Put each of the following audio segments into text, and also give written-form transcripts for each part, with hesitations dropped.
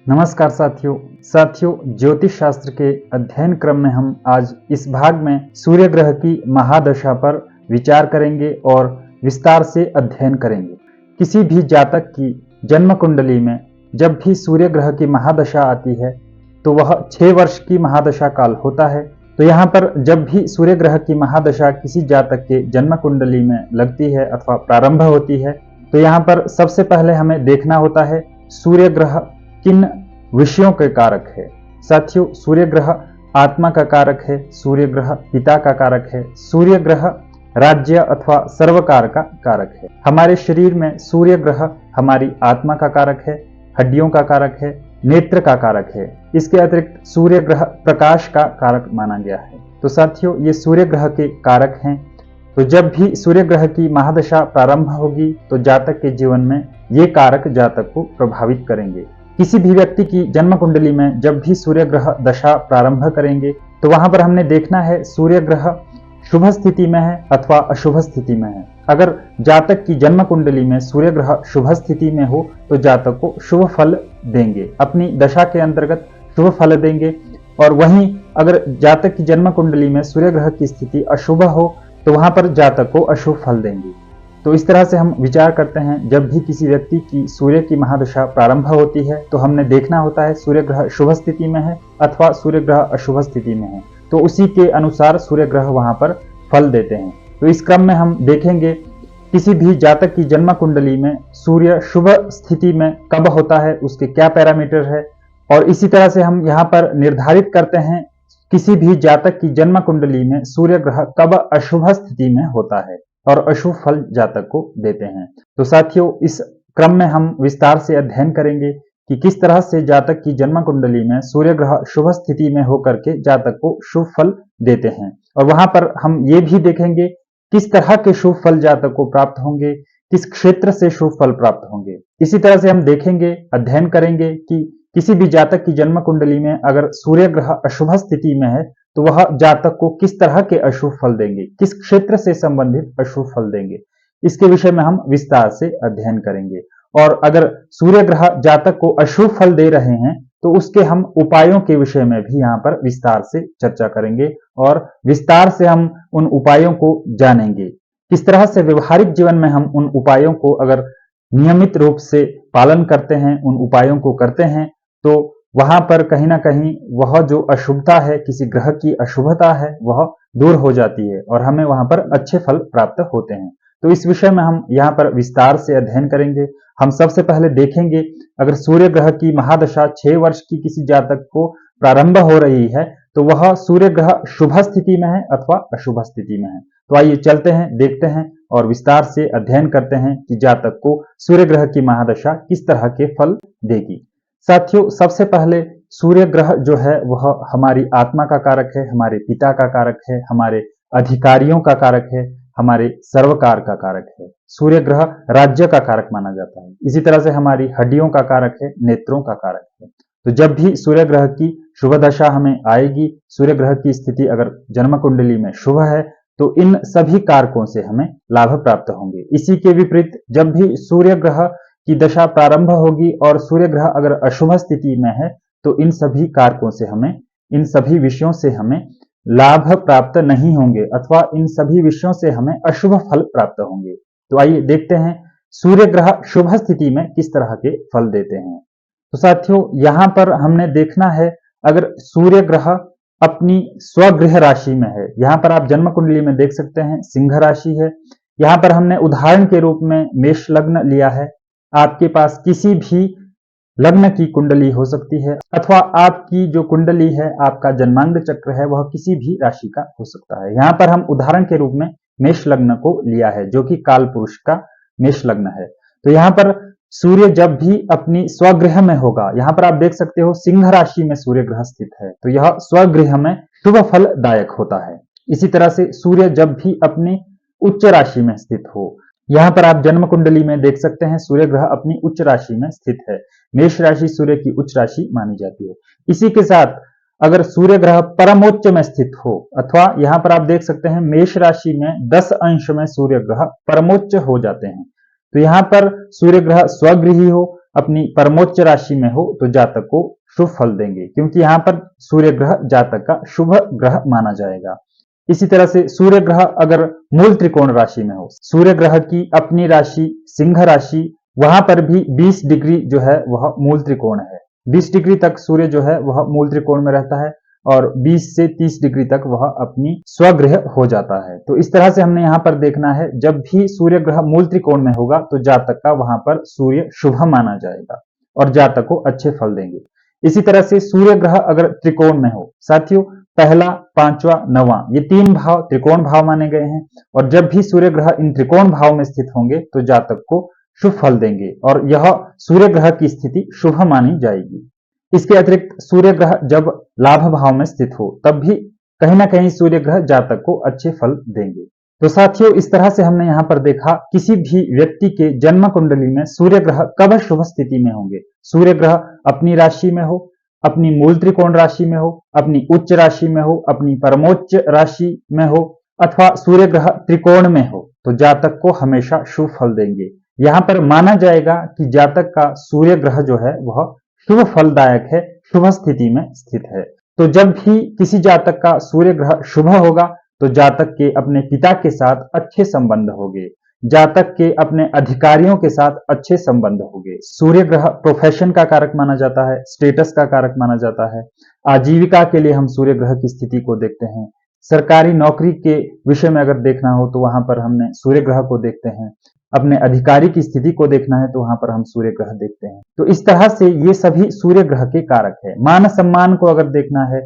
नमस्कार साथियों ज्योतिष शास्त्र के अध्ययन क्रम में हम आज इस भाग में सूर्य ग्रह की महादशा पर विचार करेंगे और विस्तार से अध्ययन करेंगे। किसी भी जातक की जन्म कुंडली में जब भी सूर्य ग्रह की महादशा आती है तो वह 6 वर्ष की महादशा काल होता है। तो यहाँ पर जब भी सूर्य ग्रह की महादशा किसी जातक के जन्म कुंडली में लगती है अथवा प्रारंभ होती है तो यहाँ पर सबसे पहले हमें देखना होता है सूर्य ग्रह किन विषयों के कारक है। साथियों, सूर्य ग्रह आत्मा का कारक है, सूर्य ग्रह पिता का कारक है, सूर्य ग्रह राज्य अथवा सर्वकार का कारक है। हमारे शरीर में सूर्य ग्रह हमारी आत्मा का कारक है, हड्डियों का कारक है, नेत्र का कारक है। इसके अतिरिक्त सूर्य ग्रह प्रकाश का कारक माना गया है। तो साथियों, ये सूर्य ग्रह के कारक हैं। तो जब भी सूर्य ग्रह की महादशा प्रारंभ होगी तो जातक के जीवन में ये कारक जातक को प्रभावित करेंगे। किसी भी व्यक्ति की जन्म कुंडली में जब भी सूर्य ग्रह दशा प्रारंभ करेंगे तो वहां पर हमने देखना है सूर्य ग्रह शुभ स्थिति में है अथवा अशुभ स्थिति में है। अगर जातक की जन्म कुंडली में सूर्य ग्रह शुभ स्थिति में हो तो जातक को शुभ फल देंगे, अपनी दशा के अंतर्गत शुभ फल देंगे। और वहीं अगर जातक की जन्म कुंडली में सूर्य ग्रह की स्थिति अशुभ हो तो वहां पर जातक को अशुभ फल देंगे। तो इस तरह से हम विचार करते हैं, जब भी किसी व्यक्ति की सूर्य की महादशा प्रारंभ होती है तो हमने देखना होता है सूर्य ग्रह शुभ स्थिति में है अथवा सूर्य ग्रह अशुभ स्थिति में है, तो उसी के अनुसार सूर्य ग्रह वहां पर फल देते हैं। तो इस क्रम में हम देखेंगे किसी भी जातक की जन्म कुंडली में सूर्य शुभ स्थिति में कब होता है, उसके क्या पैरामीटर है, और इसी तरह से हम यहाँ पर निर्धारित करते हैं किसी भी जातक की जन्म कुंडली में सूर्य ग्रह कब अशुभ स्थिति में होता है और अशुभ फल जातक को देते हैं। तो साथियों, इस क्रम में हम विस्तार से अध्ययन करेंगे कि किस तरह से जातक की जन्म कुंडली में सूर्य ग्रह शुभ स्थिति में होकर के जातक को शुभ फल देते हैं। और वहां पर हम ये भी देखेंगे किस तरह के शुभ फल जातक को प्राप्त होंगे, किस क्षेत्र से शुभ फल प्राप्त होंगे। इसी तरह से हम देखेंगे, अध्ययन करेंगे कि किसी भी जातक की जन्म कुंडली में अगर सूर्य ग्रह अशुभ स्थिति में है तो वह जातक को किस तरह के अशुभ फल देंगे, किस क्षेत्र से संबंधित अशुभ फल देंगे, इसके विषय में हम विस्तार से अध्ययन करेंगे। और अगर सूर्य ग्रह जातक को अशुभ फल दे रहे हैं तो उसके हम उपायों के विषय में भी यहाँ पर विस्तार से चर्चा करेंगे और विस्तार से हम उन उपायों को जानेंगे। किस तरह से व्यवहारिक जीवन में हम उन उपायों को अगर नियमित रूप से पालन करते हैं, उन उपायों को करते हैं, तो वहां पर कहीं ना कहीं वह जो अशुभता है, किसी ग्रह की अशुभता है, वह दूर हो जाती है और हमें वहां पर अच्छे फल प्राप्त होते हैं। तो इस विषय में हम यहाँ पर विस्तार से अध्ययन करेंगे। हम सबसे पहले देखेंगे, अगर सूर्य ग्रह की महादशा 6 वर्ष की किसी जातक को प्रारंभ हो रही है तो वह सूर्य ग्रह शुभ स्थिति में है अथवा अशुभ स्थिति में है। तो आइए चलते हैं, देखते हैं और विस्तार से अध्ययन करते हैं कि जातक को सूर्य ग्रह की महादशा किस तरह के फल देगी। साथियों, सबसे पहले सूर्य ग्रह जो है वह हमारी आत्मा का कारक है, हमारे पिता का कारक है, हमारे अधिकारियों का कारक है, हमारे सर्वकार का कारक है। सूर्य ग्रह राज्य का कारक माना जाता है। इसी तरह से हमारी हड्डियों का कारक है, नेत्रों का कारक है। तो जब भी सूर्य ग्रह की शुभ दशा हमें आएगी, सूर्य ग्रह की स्थिति अगर जन्म कुंडली में शुभ है तो इन सभी कारकों से हमें लाभ प्राप्त होंगे। इसी के विपरीत जब भी सूर्य ग्रह की दशा प्रारंभ होगी और सूर्य ग्रह अगर अशुभ स्थिति में है तो इन सभी कारकों से हमें, इन सभी विषयों से हमें लाभ प्राप्त नहीं होंगे अथवा इन सभी विषयों से हमें अशुभ फल प्राप्त होंगे। तो आइए देखते हैं सूर्य ग्रह शुभ स्थिति में किस तरह के फल देते हैं। तो साथियों, यहां पर हमने देखना है, अगर सूर्य ग्रह अपनी स्वगृह राशि में है, यहां पर आप जन्म कुंडली में देख सकते हैं सिंह राशि है। यहां पर हमने उदाहरण के रूप में मेष लग्न लिया है। आपके पास किसी भी लग्न की कुंडली हो सकती है अथवा आपकी जो कुंडली है, आपका जन्मांग चक्र है, वह किसी भी राशि का हो सकता है। यहाँ पर हम उदाहरण के रूप में मेष लग्न को लिया है जो कि काल पुरुष का मेष लग्न है। तो यहाँ पर सूर्य जब भी अपनी स्वगृह में होगा, यहाँ पर आप देख सकते हो सिंह राशि में सूर्य ग्रह स्थित है, तो यह स्वगृह में शुभ फलदायक होता है। इसी तरह से सूर्य जब भी अपनी उच्च राशि में स्थित हो, यहाँ पर आप जन्म कुंडली में देख सकते हैं सूर्य ग्रह अपनी उच्च राशि में स्थित है। मेष राशि सूर्य की उच्च राशि मानी जाती है। इसी के साथ अगर सूर्य ग्रह परमोच्च में स्थित हो, अथवा यहाँ पर आप देख सकते हैं मेष राशि में 10 अंश में सूर्य ग्रह परमोच्च हो जाते हैं, तो यहाँ पर सूर्य ग्रह स्वगृही हो अपनी परमोच्च राशि में हो तो जातक को शुभ फल देंगे, क्योंकि यहाँ पर सूर्य ग्रह जातक का शुभ ग्रह माना जाएगा। इसी तरह से सूर्य ग्रह अगर मूल त्रिकोण राशि में हो, सूर्य ग्रह की अपनी राशि सिंह राशि, वहां पर भी 20 डिग्री जो है वह मूल त्रिकोण है। 20 डिग्री तक सूर्य जो है वह मूल त्रिकोण में रहता है और 20 से 30 डिग्री तक वह अपनी स्वगृह हो जाता है। तो इस तरह से हमने यहाँ पर देखना है, जब भी सूर्य ग्रह मूल त्रिकोण में होगा तो जातक का वहां पर सूर्य शुभ माना जाएगा और जातक को अच्छे फल देंगे। इसी तरह से सूर्य ग्रह अगर त्रिकोण में हो, साथियों पहला, पांचवा, नवा, ये 3 भाव त्रिकोण भाव माने गए हैं और जब भी सूर्य ग्रह इन त्रिकोण भाव में स्थित होंगे तो जातक को शुभ फल देंगे और यह सूर्य ग्रह की स्थिति शुभ मानी जाएगी। इसके अतिरिक्त सूर्य ग्रह जब लाभ भाव में स्थित हो तब भी कहीं ना कहीं सूर्य ग्रह जातक को अच्छे फल देंगे। तो साथियों इस तरह से हमने यहाँ पर देखा किसी भी व्यक्ति के जन्म कुंडली में सूर्य ग्रह कब शुभ स्थिति में होंगे। सूर्य ग्रह अपनी राशि में हो, अपनी मूल त्रिकोण राशि में हो, अपनी उच्च राशि में हो, अपनी परमोच्च राशि में हो अथवा सूर्य ग्रह त्रिकोण में हो तो जातक को हमेशा शुभ फल देंगे। यहाँ पर माना जाएगा कि जातक का सूर्य ग्रह जो है वह शुभ फलदायक है, शुभ स्थिति में स्थित है। तो जब भी किसी जातक का सूर्य ग्रह शुभ होगा तो जातक के अपने पिता के साथ अच्छे संबंध होंगे, जातक के अपने अधिकारियों के साथ अच्छे संबंध होंगे। सूर्य ग्रह प्रोफेशन का कारक माना जाता है, स्टेटस का कारक माना जाता है। आजीविका के लिए हम सूर्य ग्रह की स्थिति को देखते हैं। सरकारी नौकरी के विषय में अगर देखना हो तो वहां पर हमने सूर्य ग्रह को देखते हैं। अपने अधिकारी की स्थिति को देखना है तो वहां पर हम सूर्य ग्रह देखते हैं। तो इस तरह से ये सभी सूर्य ग्रह के कारक है। मान सम्मान को अगर देखना है,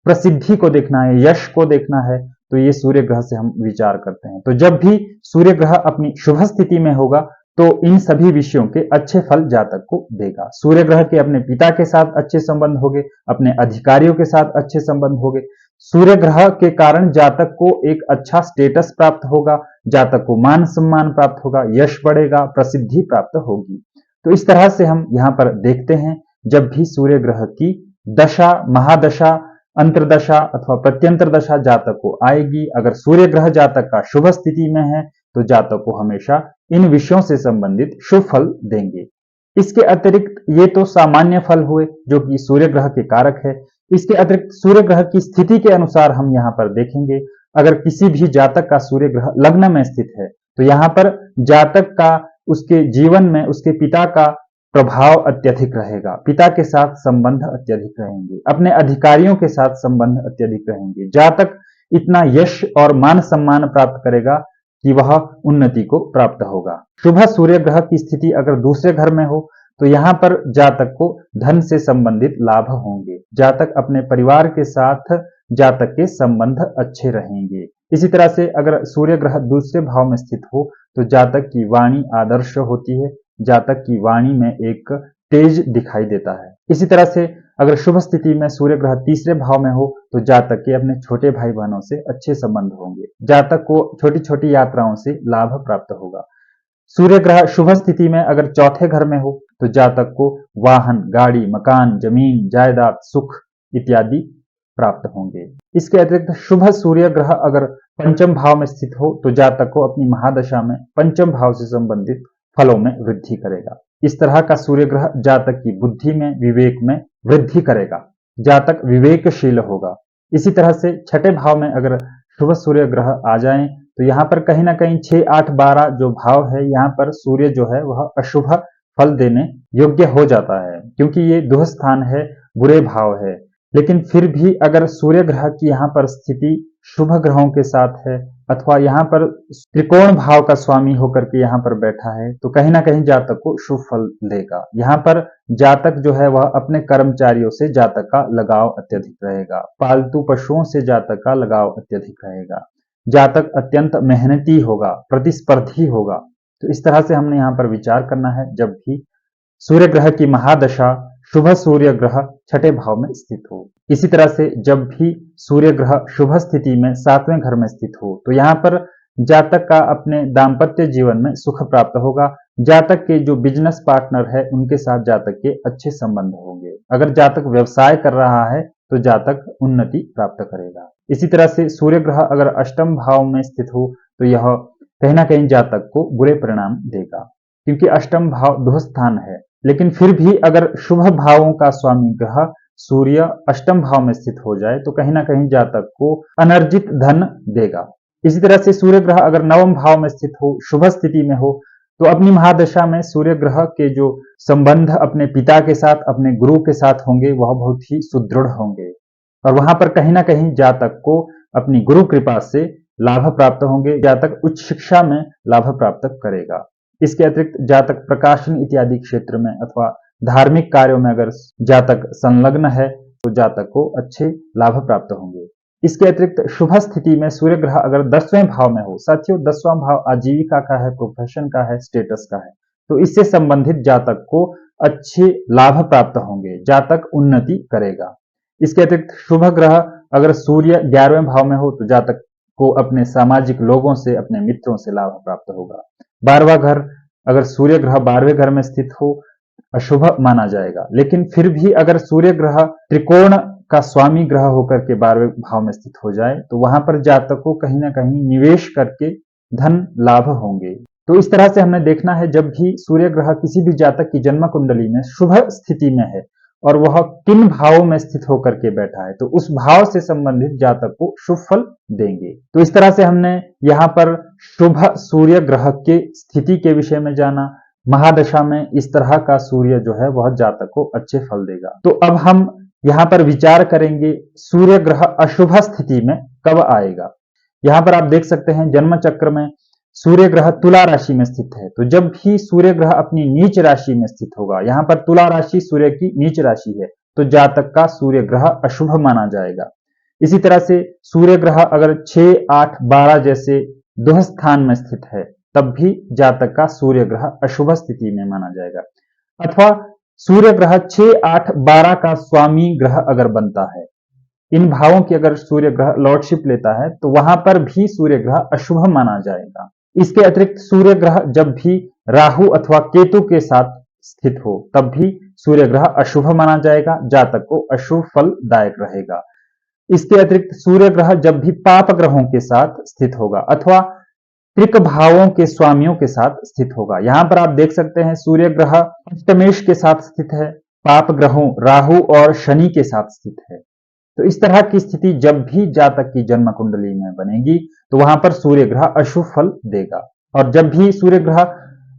प्रसिद्धि को देखना है, यश को देखना है तो ये सूर्य ग्रह से हम विचार करते हैं। तो जब भी सूर्य ग्रह अपनी शुभ स्थिति में होगा तो इन सभी विषयों के अच्छे फल जातक को देगा। सूर्य ग्रह के अपने पिता के साथ अच्छे संबंध होंगे, अपने अधिकारियों के साथ अच्छे संबंध होंगे। सूर्य ग्रह के कारण जातक को एक अच्छा स्टेटस प्राप्त होगा, जातक को मान सम्मान प्राप्त होगा, यश बढ़ेगा, प्रसिद्धि प्राप्त होगी। तो इस तरह से हम यहाँ पर देखते हैं जब भी सूर्य ग्रह की दशा, महादशा, अंतरदशा अथवा प्रत्यंतर दशा जातक को आएगी, अगर सूर्य ग्रह जातक का शुभ स्थिति में है तो जातक को हमेशा इन विषयों से संबंधित शुभ फल देंगे। इसके अतिरिक्त ये तो सामान्य फल हुए जो कि सूर्य ग्रह के कारक है। इसके अतिरिक्त सूर्य ग्रह की स्थिति के अनुसार हम यहाँ पर देखेंगे, अगर किसी भी जातक का सूर्य ग्रह लग्न में स्थित है तो यहाँ पर जातक का उसके जीवन में उसके पिता का प्रभाव अत्यधिक रहेगा, पिता के साथ संबंध अत्यधिक रहेंगे, अपने अधिकारियों के साथ संबंध अत्यधिक रहेंगे। जातक इतना यश और मान सम्मान प्राप्त करेगा कि वह उन्नति को प्राप्त होगा। शुभ सूर्य ग्रह की स्थिति अगर दूसरे घर में हो तो यहाँ पर जातक को धन से संबंधित लाभ होंगे, जातक अपने परिवार के साथ जातक के संबंध अच्छे रहेंगे। इसी तरह से अगर सूर्य ग्रह दूसरे भाव में स्थित हो तो जातक की वाणी आदर्श होती है, जातक की वाणी में एक तेज दिखाई देता है। इसी तरह से अगर शुभ स्थिति में सूर्य ग्रह तीसरे भाव में हो तो जातक के अपने छोटे भाई बहनों से अच्छे संबंध होंगे, जातक को छोटी छोटी यात्राओं से लाभ प्राप्त होगा। सूर्य ग्रह शुभ स्थिति में अगर चौथे घर में हो तो जातक को वाहन, गाड़ी, मकान, जमीन, जायदाद, सुख इत्यादि प्राप्त होंगे। इसके अतिरिक्त शुभ सूर्य ग्रह अगर पंचम भाव में स्थित हो तो जातक को अपनी महादशा में पंचम भाव से संबंधित फलों में वृद्धि करेगा। इस तरह का सूर्य ग्रह जातक की बुद्धि में, विवेक में वृद्धि करेगा, जातक विवेकशील होगा। इसी तरह से छठे भाव में अगर शुभ सूर्य ग्रह आ जाएं तो यहाँ पर कहीं ना कहीं 6, 8, 12 जो भाव है यहाँ पर सूर्य जो है वह अशुभ फल देने योग्य हो जाता है, क्योंकि ये दुह स्थान है, बुरे भाव है। लेकिन फिर भी अगर सूर्य ग्रह की यहाँ पर स्थिति शुभ ग्रहों के साथ है अथवा यहाँ पर त्रिकोण भाव का स्वामी होकर के यहाँ पर बैठा है तो कहीं ना कहीं जातक को शुभ फल देगा। यहाँ पर जातक जो है वह अपने कर्मचारियों से जातक का लगाव अत्यधिक रहेगा, पालतू पशुओं से जातक का लगाव अत्यधिक रहेगा, जातक अत्यंत मेहनती होगा, प्रतिस्पर्धी होगा। तो इस तरह से हमने यहाँ पर विचार करना है जब भी सूर्य ग्रह की महादशा शुभ सूर्य ग्रह छठे भाव में स्थित हो। इसी तरह से जब भी सूर्य ग्रह शुभ स्थिति में सातवें घर में स्थित हो तो यहाँ पर जातक का अपने दाम्पत्य जीवन में सुख प्राप्त होगा, जातक के जो बिजनेस पार्टनर है उनके साथ जातक के अच्छे संबंध होंगे। अगर जातक व्यवसाय कर रहा है तो जातक उन्नति प्राप्त करेगा। इसी तरह से सूर्य ग्रह अगर अष्टम भाव में स्थित हो तो यह कहीं ना कहीं जातक को बुरे परिणाम देगा, क्योंकि अष्टम भाव दुह स्थान है, लेकिन फिर भी अगर शुभ भावों का स्वामी ग्रह सूर्य अष्टम भाव में स्थित हो जाए तो कहीं ना कहीं जातक को अनर्जित धन देगा। इसी तरह से सूर्य ग्रह अगर नवम भाव में स्थित हो, शुभ स्थिति में हो, तो अपनी महादशा में सूर्य ग्रह के जो संबंध अपने पिता के साथ, अपने गुरु के साथ होंगे वह बहुत ही सुदृढ़ होंगे और वहां पर कहीं ना कहीं जातक को अपनी गुरु कृपा से लाभ प्राप्त होंगे। जातक उच्च शिक्षा में लाभ प्राप्त करेगा। इसके अतिरिक्त जातक प्रकाशन इत्यादि क्षेत्र में अथवा धार्मिक कार्यों में अगर जातक संलग्न है तो जातक को अच्छे लाभ प्राप्त होंगे। इसके अतिरिक्त शुभ स्थिति में सूर्य ग्रह अगर 10वें भाव में हो, साथियों 10वां भाव आजीविका का है, प्रोफेशन का है, स्टेटस का है, तो इससे संबंधित जातक को अच्छे लाभ प्राप्त होंगे, जातक उन्नति करेगा। इसके अतिरिक्त शुभ ग्रह अगर सूर्य 11वें भाव में हो तो जातक को अपने सामाजिक लोगों से, अपने मित्रों से लाभ प्राप्त होगा। 12वां घर अगर सूर्य ग्रह 12वें घर में स्थित हो अशुभ माना जाएगा, लेकिन फिर भी अगर सूर्य ग्रह त्रिकोण का स्वामी ग्रह होकर के 12वें भाव में स्थित हो जाए तो वहां पर जातक को कहीं ना कहीं निवेश करके धन लाभ होंगे। तो इस तरह से हमने देखना है जब भी सूर्य ग्रह किसी भी जातक की जन्म कुंडली में शुभ स्थिति में है और वह किन भावों में स्थित होकर के बैठा है तो उस भाव से संबंधित जातक को शुभ फल देंगे। तो इस तरह से हमने यहाँ पर शुभ सूर्य ग्रह के स्थिति के विषय में जाना। महादशा में इस तरह का सूर्य जो है वह जातक को अच्छे फल देगा। तो अब हम यहाँ पर विचार करेंगे सूर्य ग्रह अशुभ स्थिति में कब आएगा। यहाँ पर आप देख सकते हैं जन्म चक्र में सूर्य ग्रह तुला राशि में स्थित है, तो जब भी सूर्य ग्रह अपनी नीच राशि में स्थित होगा, यहाँ पर तुला राशि सूर्य की नीच राशि है, तो जातक का सूर्य ग्रह अशुभ माना जाएगा। इसी तरह से सूर्य ग्रह अगर 6, 8, 12 जैसे दुह स्थान में स्थित है तब भी जातक का सूर्य ग्रह अशुभ स्थिति में माना जाएगा। अथवा सूर्य ग्रह 6, 8, 12 का स्वामी ग्रह अगर बनता है, इन भावों की अगर सूर्य ग्रह लॉर्डशिप लेता है तो वहां पर भी सूर्य ग्रह अशुभ माना जाएगा। इसके अतिरिक्त सूर्य ग्रह जब भी राहु अथवा केतु के साथ स्थित हो तब भी सूर्य ग्रह अशुभ माना जाएगा, जातक को अशुभ फलदायक रहेगा। इसके अतिरिक्त सूर्य ग्रह जब भी पाप ग्रहों के साथ स्थित होगा अथवा त्रिक भावों के स्वामियों के साथ स्थित होगा। यहां पर आप देख सकते हैं सूर्य ग्रह अष्टमेश के साथ स्थित है, पाप ग्रहों राहु और शनि के साथ स्थित है। तो इस तरह की स्थिति जब भी जातक की जन्म कुंडली में बनेगी तो वहां पर सूर्य ग्रह अशुभ फल देगा। और जब भी सूर्य ग्रह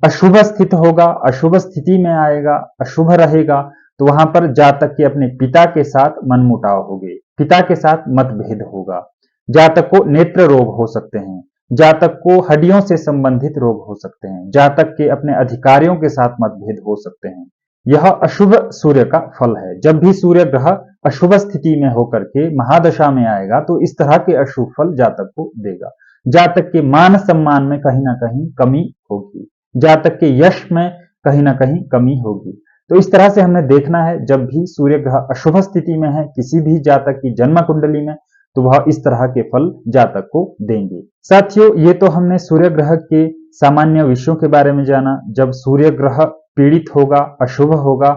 अशुभ स्थित होगा, अशुभ स्थिति में आएगा, अशुभ रहेगा, तो वहां पर जातक के अपने पिता के साथ मनमुटाव होंगे, पिता के साथ मतभेद होगा, जातक को नेत्र रोग हो सकते हैं, जातक को हड्डियों से संबंधित रोग हो सकते हैं, जातक के अपने अधिकारियों के साथ मतभेद हो सकते हैं। यह अशुभ सूर्य का फल है। जब भी सूर्य ग्रह अशुभ स्थिति में होकर के महादशा में आएगा तो इस तरह के अशुभ फल जातक को देगा। जातक के मान सम्मान में कहीं ना कहीं कमी होगी, जातक के यश में कहीं ना कहीं कमी होगी। तो इस तरह से हमने देखना है जब भी सूर्य ग्रह अशुभ स्थिति में है किसी भी जातक की जन्म कुंडली में तो वह इस तरह के फल जातक को देंगे। साथियों, ये तो हमने सूर्य ग्रह के सामान्य विषयों के बारे में जाना। जब सूर्य ग्रह पीड़ित होगा, अशुभ होगा,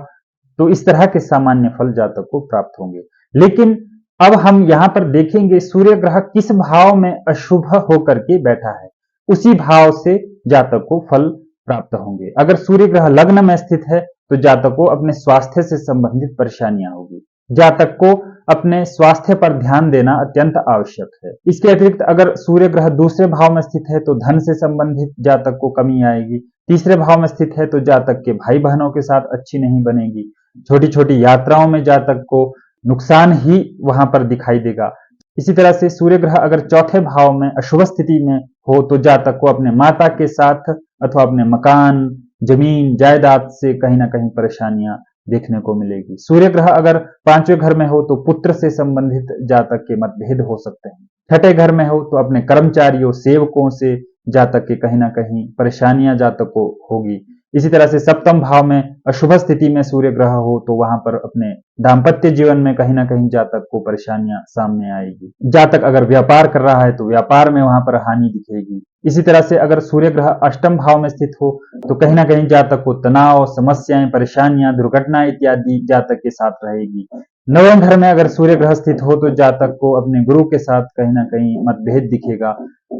तो इस तरह के सामान्य फल जातक को प्राप्त होंगे। लेकिन अब हम यहां पर देखेंगे सूर्य ग्रह किस भाव में अशुभ होकर के बैठा है, उसी भाव से जातक को फल प्राप्त होंगे। अगर सूर्य ग्रह लग्न में स्थित है तो जातक को अपने स्वास्थ्य से संबंधित परेशानियां होगी। जातक को अपने स्वास्थ्य पर ध्यान देना अत्यंत आवश्यक है। इसके अतिरिक्त अगर सूर्य ग्रह दूसरे भाव में स्थित है तो धन से संबंधित जातक को कमी आएगी। तीसरे भाव में स्थित है तो जातक के भाई बहनों के साथ अच्छी नहीं बनेगी। छोटी छोटी यात्राओं में जातक को नुकसान ही वहां पर दिखाई देगा। इसी तरह से सूर्य ग्रह अगर चौथे भाव में अशुभ स्थिति में हो तो जातक को अपने माता के साथ अथवा अपने मकान, जमीन, जायदाद से कहीं ना कहीं परेशानियां देखने को मिलेगी। सूर्य ग्रह अगर 5वें घर में हो तो पुत्र से संबंधित जातक के मतभेद हो सकते हैं। छठे घर में हो तो अपने कर्मचारियों, सेवकों से जातक के कहीं ना कहीं परेशानियां जातक को होगी। इसी तरह से सप्तम भाव में अशुभ स्थिति में सूर्य ग्रह हो तो वहां पर अपने दाम्पत्य जीवन में कहीं ना कहीं जातक को परेशानियां सामने आएगी। जातक अगर व्यापार कर रहा है तो व्यापार में वहां पर हानि दिखेगी। इसी तरह से अगर सूर्य ग्रह अष्टम भाव में स्थित हो तो कहीं ना कहीं जातक को तनाव, समस्याएं, परेशानियां, दुर्घटना इत्यादि जातक के साथ रहेगी। नवम घर में अगर सूर्य ग्रह स्थित हो तो जातक को अपने गुरु के साथ कहीं ना कहीं मतभेद दिखेगा,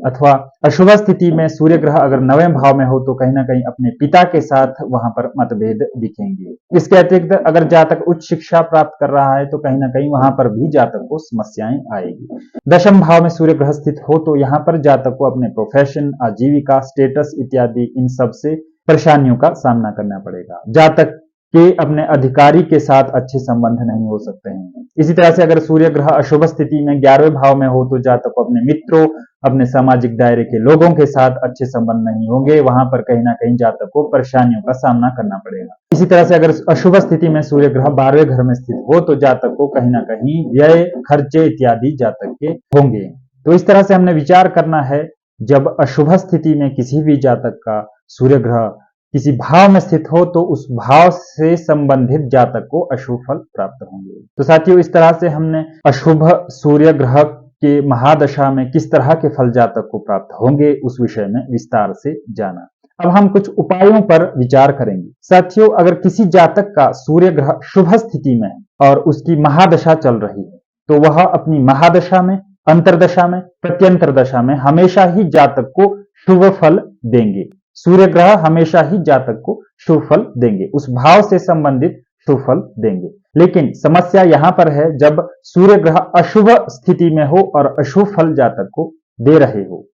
अथवा अशुभ स्थिति में सूर्य ग्रह अगर नवें भाव में हो तो कहीं ना कहीं अपने पिता के साथ वहां पर मतभेद दिखेंगे। इसके अतिरिक्त अगर जातक उच्च शिक्षा प्राप्त कर रहा है तो कहीं ना कहीं वहां पर भी जातक को समस्याएं आएगी। दशम भाव में सूर्य ग्रह स्थित हो तो यहाँ पर जातक को अपने प्रोफेशन, आजीविका, स्टेटस इत्यादि इन सब से परेशानियों का सामना करना पड़ेगा। जातक के अपने अधिकारी के साथ अच्छे संबंध नहीं हो सकते हैं। इसी तरह से अगर सूर्य ग्रह अशुभ स्थिति में 11वें भाव में हो तो जातक को अपने मित्रों, अपने सामाजिक दायरे के लोगों के साथ अच्छे संबंध नहीं होंगे, वहां पर कहीं ना कहीं जातक को परेशानियों का सामना करना पड़ेगा। इसी तरह से अगर अशुभ स्थिति में सूर्य ग्रह 12वें घर में स्थित हो तो जातक को कहीं ना कहीं व्यय, खर्चे इत्यादि जातक के होंगे। तो इस तरह से हमने विचार करना है, जब अशुभ स्थिति में किसी भी जातक का सूर्य ग्रह किसी भाव में स्थित हो तो उस भाव से संबंधित जातक को अशुभ फल प्राप्त होंगे। तो साथियों, इस तरह से हमने अशुभ सूर्य ग्रह के महादशा में किस तरह के फल जातक को प्राप्त होंगे उस विषय में विस्तार से जाना। अब हम कुछ उपायों पर विचार करेंगे। साथियों, अगर किसी जातक का सूर्य ग्रह शुभ स्थिति में है और उसकी महादशा चल रही है तो वह अपनी महादशा में, अंतरदशा में, प्रत्यंतर दशा में हमेशा ही जातक को शुभ फल देंगे। सूर्य ग्रह हमेशा ही जातक को शुभ फल देंगे, उस भाव से संबंधित शुभ फल देंगे। लेकिन समस्या यहां पर है, जब सूर्य ग्रह अशुभ स्थिति में हो और अशुभ फल जातक को दे रहे हो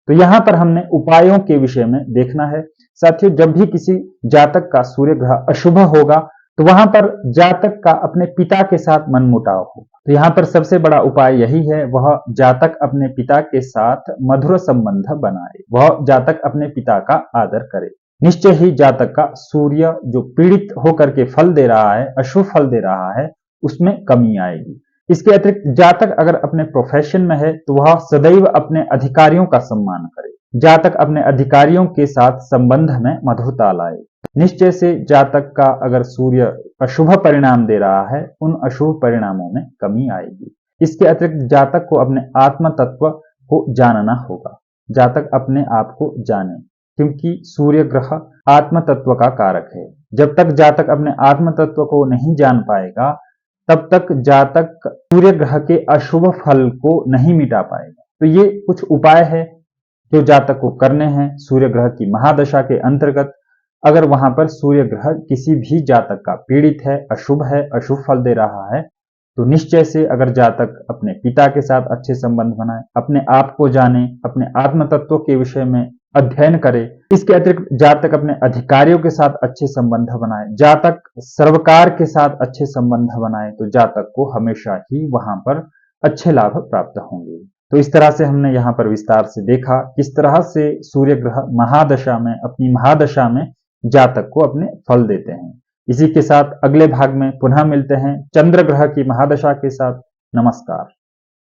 तो यहां पर हमने उपायों के विषय में देखना है। साथियों, जब भी किसी जातक का सूर्य ग्रह अशुभ होगा तो वहां पर जातक का अपने पिता के साथ मनमुटाव होगा। तो यहां पर सबसे बड़ा उपाय यही है, वह जातक अपने पिता के साथ मधुर संबंध बनाए, वह जातक अपने पिता का आदर करे। निश्चय ही जातक का सूर्य जो पीड़ित होकर के फल दे रहा है, अशुभ फल दे रहा है, उसमें कमी आएगी। इसके अतिरिक्त जातक अगर अपने प्रोफेशन में है तो वह सदैव अपने अधिकारियों का सम्मान करे, जातक अपने अधिकारियों के साथ संबंध में मधुरता लाए। निश्चय से जातक का अगर सूर्य अशुभ परिणाम दे रहा है, उन अशुभ परिणामों में कमी आएगी। इसके अतिरिक्त जातक को अपने आत्म तत्व को जानना होगा। जातक अपने आप को जाने, क्योंकि सूर्य ग्रह आत्म तत्व का कारक है। जब तक जातक अपने आत्म तत्व को नहीं जान पाएगा तब तक जातक सूर्य ग्रह के अशुभ फल को नहीं मिटा पाएगा। तो ये कुछ उपाय है जो जातक को करने हैं सूर्य ग्रह की महादशा के अंतर्गत। अगर वहां पर सूर्य ग्रह किसी भी जातक का पीड़ित है, अशुभ है, अशुभ फल दे रहा है, तो निश्चय से अगर जातक अपने पिता के साथ अच्छे संबंध बनाए, अपने आप को जाने, अपने आत्म तत्व के विषय में अध्ययन करे। इसके अतिरिक्त जातक अपने अधिकारियों के साथ अच्छे संबंध बनाए, जातक सर्वकार के साथ अच्छे संबंध बनाए, तो जातक को हमेशा ही वहां पर अच्छे लाभ प्राप्त होंगे। तो इस तरह से हमने यहाँ पर विस्तार से देखा किस तरह से सूर्य ग्रह महादशा में, अपनी महादशा में जातक को अपने फल देते हैं। इसी के साथ अगले भाग में पुनः मिलते हैं चंद्र ग्रह की महादशा के साथ। नमस्कार।